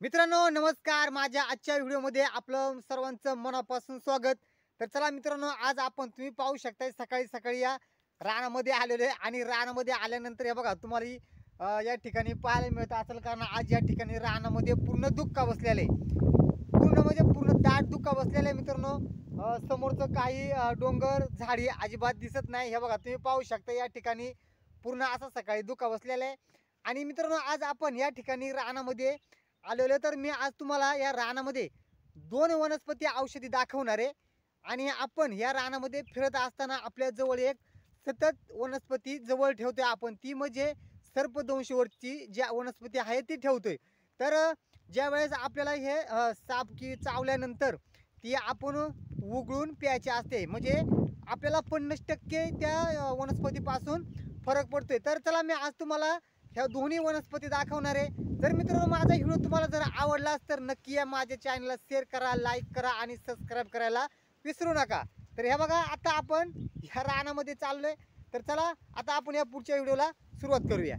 मित्रांनो नमस्कार. माझ्या आजच्या व्हिडिओमध्ये आपलं सर्वांचं मनापासून स्वागत. तर चला मित्रांनो, आज आपण तुम्ही पाहू शकताय सकाळी-सकाळी या रानामध्ये आलेलो आहे आणि रानामध्ये आल्यानंतर हे बघा तुम्हाला या ठिकाणी पाहायला मिळत असेल, कारण आज या ठिकाणी रानामध्ये पूर्ण धुक्का बसलेला आहे. पूर्ण म्हणजे पूर्ण दाट धुक्का बसलेला आहे मित्रांनो. समोरचं काही डोंगर, झाडी अजिबात दिसत नाही. हे बघा तुम्ही पाहू शकता या ठिकाणी पूर्ण असा सकाळी धुक्का बसलेला आहे. आणि मित्रांनो, आज आपण या ठिकाणी रानामध्ये आलेलो. तर मी आज तुम्हाला या रानामध्ये 2 वनस्पती औषधी दाखवणार आहे. आणि आपण या रानामध्ये फिरत असताना आपल्या जवळ एक सतत वनस्पती जवळ ठेवतोय आपण, ती म्हणजे सर्पदंशीवरची जी वनस्पती आहे ती ठेवतोय. तर ज्यावेळेस आपल्याला हे साप की चावल्यानंतर ती आपण उघडून प्यायची असते, म्हणजे आपल्याला 50% त्या वनस्पतीपासून फरक पडतोय. तर चला मी आज तुम्हाला ह्या दोन्ही वनस्पती दाखवणार आहे. जर मित्रांनो माझा व्हिडिओ तुम्हाला जर आवडलास तर नक्की या माझ्या चॅनलला शेअर करा, लाईक करा आणि सबस्क्राईब करायला विसरू नका. तर हे बघा, आता आपण ह्या रानामध्ये चाललोय. तर चला आता आपण या पुढच्या व्हिडिओला सुरुवात करूया.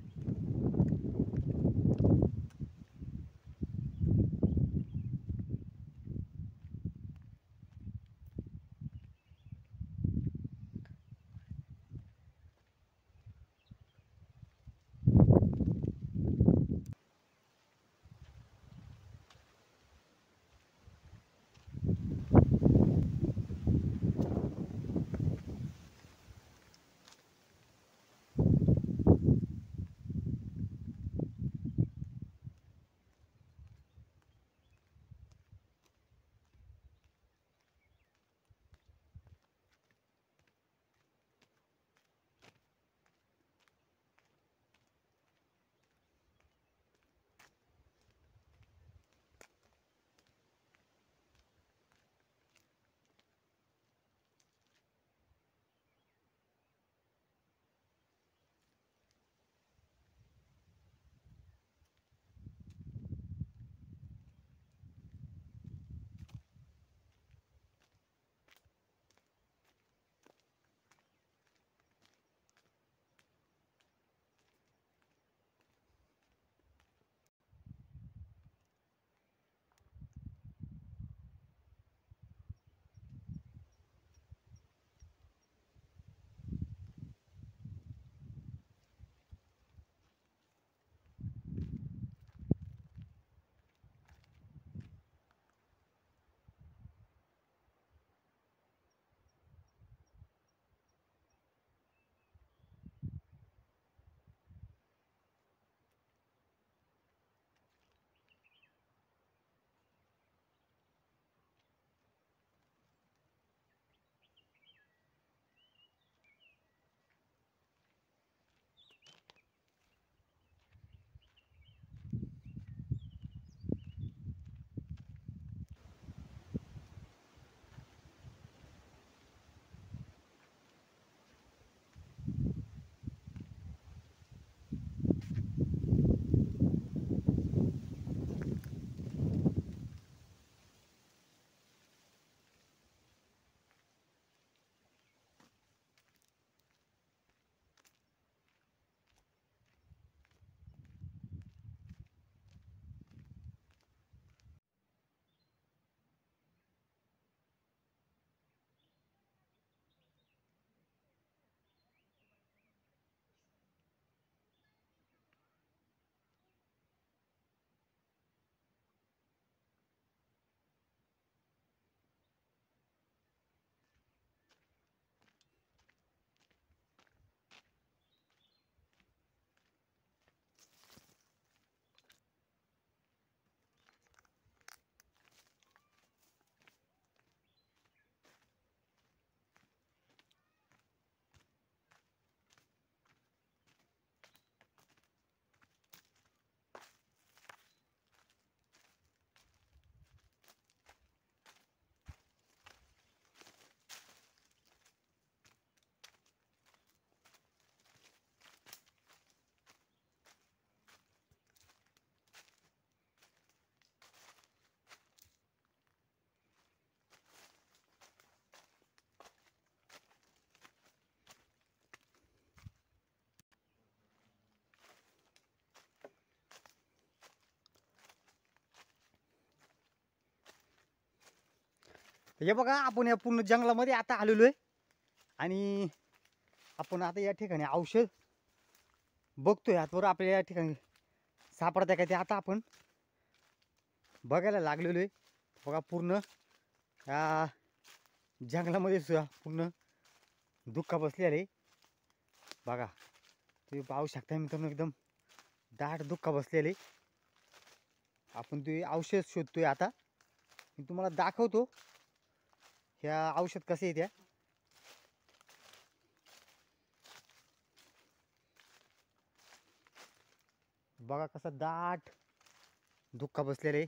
हे बघा आपण या पूर्ण जंगलामध्ये आता आलेलो आहे आणि आपण आता या ठिकाणी औषध बघतोय. आतावर आपल्याला या ठिकाणी सापडत आहे का ते आता आपण बघायला लागलेलो आहे. बघा पूर्ण या जंगलामध्ये सुद्धा पूर्ण धुक्का बसलेला आहे. बघा तुम्ही पाहू शकता मित्रांनो, एकदम दाट धुक्का बसलेले. आपण ते औषध शोधतोय. आता मी तुम्हाला दाखवतो ह्या औषध कसे आहे त्या. बघा कसा दाट धुक्का बसलेला आहे.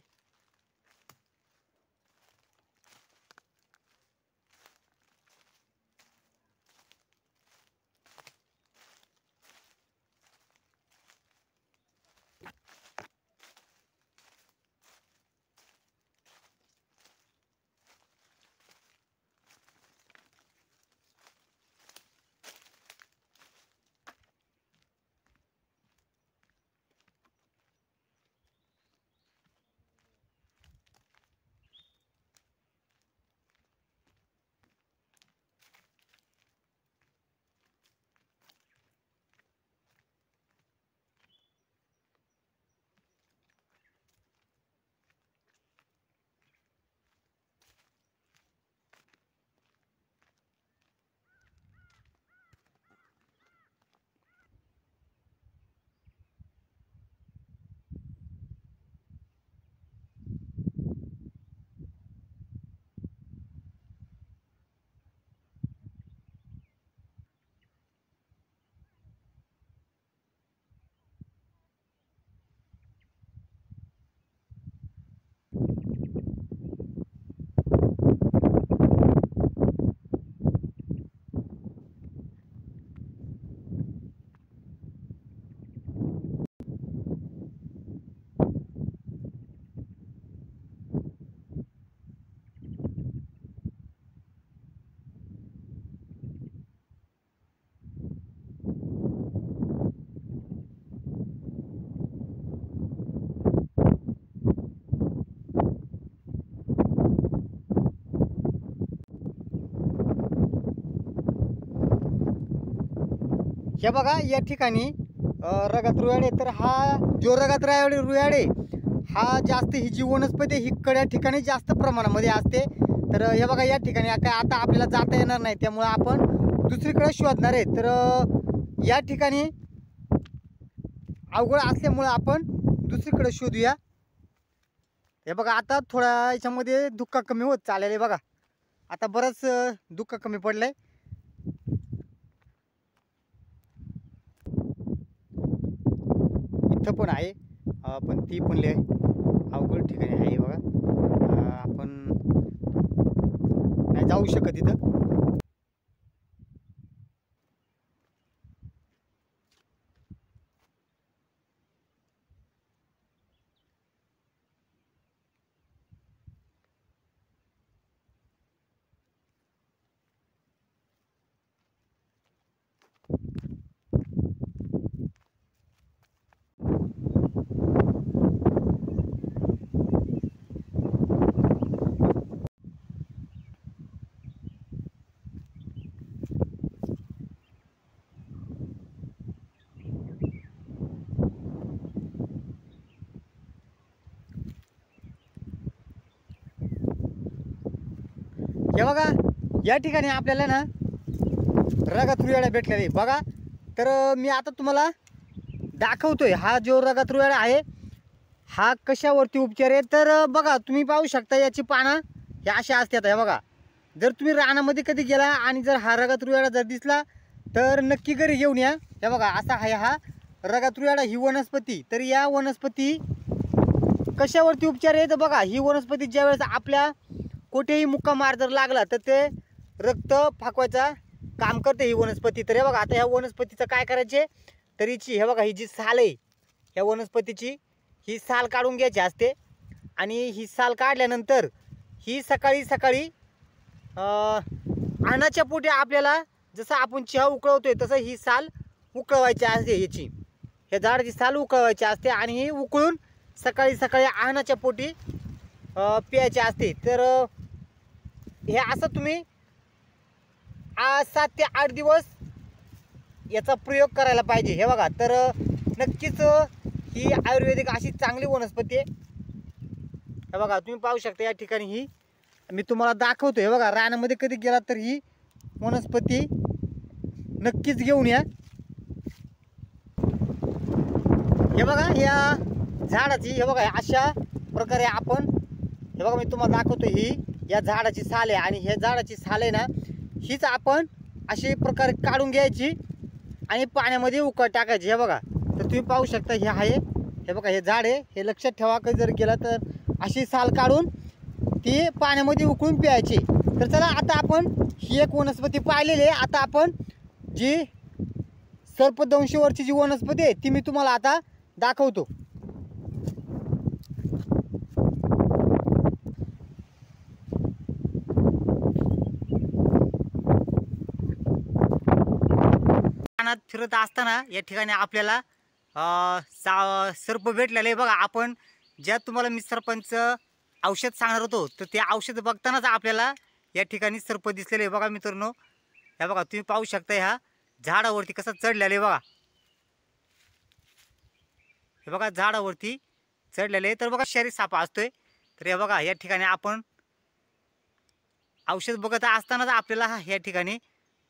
हे बघा या ठिकाणी रगत रुयाडे. तर हा जो रगत रुयाडे हा जास्त ही जी वनस्पती ही कड्या ठिकाणी जास्त प्रमाणामध्ये असते. तर हे बघा या ठिकाणी काय आता आपल्याला जाता येणार नाही, त्यामुळे आपण दुसरीकडे शोधणार आहे. तर या ठिकाणी अवघड असल्यामुळे आपण दुसरीकडे शोधूया. हे बघा आता थोडा याच्यामध्ये धुक्का कमी होत चाललेला आहे. बघा आता बरंच धुक्का कमी पडलंय. इथं पण आहे पण ती पण लय अवघड ठिकाणी आहे. बघा आपण नाही जाऊ शकत इथं. हे बघा या ठिकाणी आपल्याला ना रगत रुयाडा भेटलेला आहे. बघा तर मी आता तुम्हाला दाखवतोय हा जो रगत रुयाडा आहे हा कशावरती उपचार आहे. तर बघा तुम्ही पाहू शकता याची पानं हे अशा असतात. हे बघा जर तुम्ही रानामध्ये कधी गेला आणि जर हा रगत रुयाडा जर दिसला तर नक्की घरी घेऊन या. हे बघा असा आहे हा रगत रुयाडा ही वनस्पती. तर या वनस्पती कशावरती उपचार आहे तर बघा ही वनस्पती ज्यावेळेस आपल्या कुठेही मुक्का मार जर लागला तर ते रक्त फाकवायचा काम करते ही वनस्पती. तर हे बघा आता ह्या वनस्पतीचं काय करायचे तर हिची हे बघा ही जी साल आहे ह्या वनस्पतीची ही साल काढून घ्यायची असते. आणि ही साल काढल्यानंतर ही सकाळी सकाळी अन्नाच्या पोटी आपल्याला जसं आपण चहा उकळवतोय तसं ही साल उकळवायची असते. याची ह्या झाडाची साल उकळवायची असते आणि ही उकळून सकाळी सकाळी अन्नाच्या पोटी प्यायची असते. तर हे असं तुम्ही 7 ते 8 दिवस याचा प्रयोग करायला पाहिजे। हे बघा, तर नक्कीच ही आयुर्वेदिक अशी चांगली वनस्पती आहे। हे बघा तुम्ही पाहू शकता या ठिकाणी ही मी तुम्हाला दाखवतो। हे बघा, रानामध्ये कधी गेला तर ही वनस्पती नक्कीच घेऊन या। हे बघा या झाडाची, हे बघा अशा प्रकारे आपण, हे बघा मी तुम्हाला दाखवतो, ही या झाडाची साल आहे आणि हे झाडाची साल आहे ना, हीच आपण अशी प्रकारे काढून घ्यायची आणि पाण्यामध्ये उकळ टाकायची। हे बघा, तर तुम्ही पाहू शकता हे आहे, हे बघा हे झाड आहे, हे लक्षात ठेवा। कधी जर गेला तर अशी साल काढून ती पाण्यामध्ये उकळून प्यायची। तर चला आता आपण ही एक वनस्पती पाहिलेली आहे। आता आपण जी सर्पदंशीवरची जी वनस्पती आहे ती मी तुम्हाला आता दाखवतो। रानात फिरत असताना या ठिकाणी आपल्याला सर्प भेटलेले बघा। आपण ज्या तुम्हाला मी सरपंच औषध सांगणार होतो, तर ते औषध बघतानाच आपल्याला या ठिकाणी सर्प दिसलेले बघा मित्रांनो। हे बघा तुम्ही पाहू शकता ह्या झाडावरती कसं चढलेले बघा। हे बघा झाडावरती चढलेले, तर बघा शरीर साप असतोय। तर हे बघा या ठिकाणी आपण औषध बघत असतानाच आपल्याला या ठिकाणी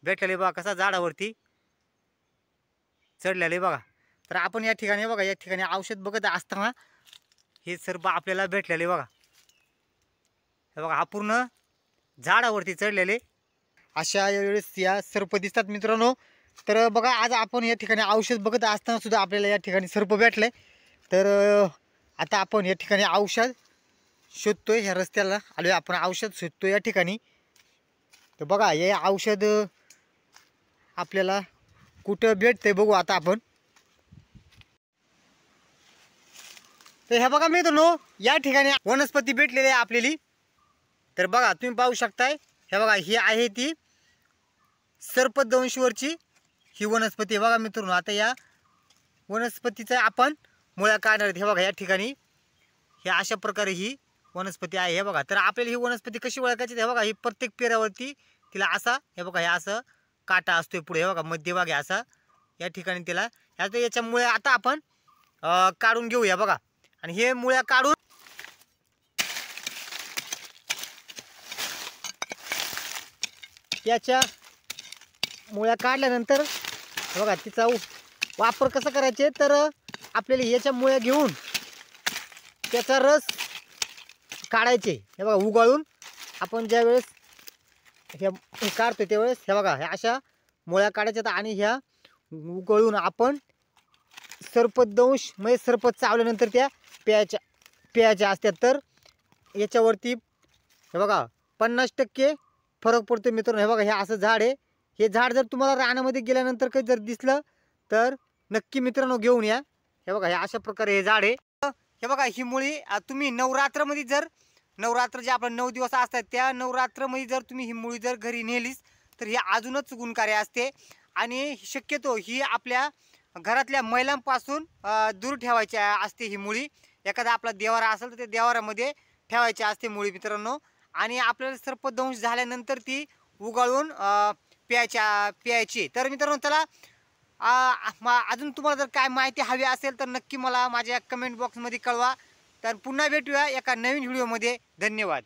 भेटलेले बघा, कसा झाडावरती चढलेले बघा। तर आपण या ठिकाणी बघा, या ठिकाणी औषध बघत असताना हे सर्प आपल्याला भेटलेले बघा। हे बघा हा पूर्ण झाडावरती चढलेले अशा वेळेस या सर्प दिसतात मित्रांनो। तर बघा आज आपण या ठिकाणी औषध बघत असताना सुद्धा आपल्याला या ठिकाणी सर्प भेटले। तर आता आपण या ठिकाणी औषध शोधतोय, ह्या रस्त्याला आलोय आपण, औषध शोधतोय या ठिकाणी। तर बघा हे औषध आपल्याला कुठं भेटतंय बघू आता आपण। तर हे बघा मित्रांनो, या ठिकाणी वनस्पती भेटलेली आहे आपल्याला। तर बघा तुम्ही पाहू शकताय, हे बघा ही आहे ती सर्पदंशीवरची ही वनस्पती आहे बघा मित्रांनो। आता या वनस्पतीचा आपण मुळ्या काढणार आहेत। हे बघा या ठिकाणी हे अशा प्रकारे ही वनस्पती आहे। हे बघा, तर आपल्याला ही वनस्पती कशी ओळखायची, हे बघा ही प्रत्येक पेरावरती तिला असा, हे बघा हे असं काटा असतोय पुढे, हे बघा मध्यभागी असा या ठिकाणी तिला याच्या मुळ्या आता आपण काढून घेऊया बघा। आणि हे मुळ्या काढून याच्या मुळ्या काढल्यानंतर बघा तिचा वापर कसा करायचे, तर आपल्याला याच्या मुळ्या घेऊन त्याचा रस काढायचे। हे बघा उगाळून आपण ज्या वेळेस हे काढतो त्यावेळेस हे बघा ह्या अशा मुळ्या काढायच्या आणि ह्या उगळून आपण सर्पदंश म्हणजे सर्प चावल्यानंतर त्या प्यायच्या असतात। तर याच्यावरती हे बघा 50% फरक पडतो मित्रांनो। हे बघा हे असं झाड आहे, हे झाड जर तुम्हाला रानामध्ये गेल्यानंतर काही जर दिसलं तर नक्की मित्रांनो घेऊन या। हे बघा हे अशा प्रकारे हे झाड आहे। हे बघा ही मुळी तुम्ही नवरात्रमध्ये जर नवरात्र जे आपलं 9 दिवस असतात त्या नवरात्रमध्ये जर तुम्ही ही मुळी जर घरी नेलीस तर ही अजूनच गुणकारी असते। आणि शक्यतो ही आपल्या घरातल्या महिलांपासून दूर ठेवायची असते ही मुळी। एखादा आपला देवारा असेल तर त्या देवारामध्ये ठेवायची असते मुळी मित्रांनो। आणि आपल्याला सर्पदंश झाल्यानंतर ती उगाळून प्यायची। तर मित्रांनो चला अजून तुम्हाला जर काय माहिती हवी असेल तर नक्की मला माझ्या कमेंट बॉक्समध्ये कळवा। तर पुन्हा भेटूया एका नवीन व्हिडिओमध्ये। धन्यवाद।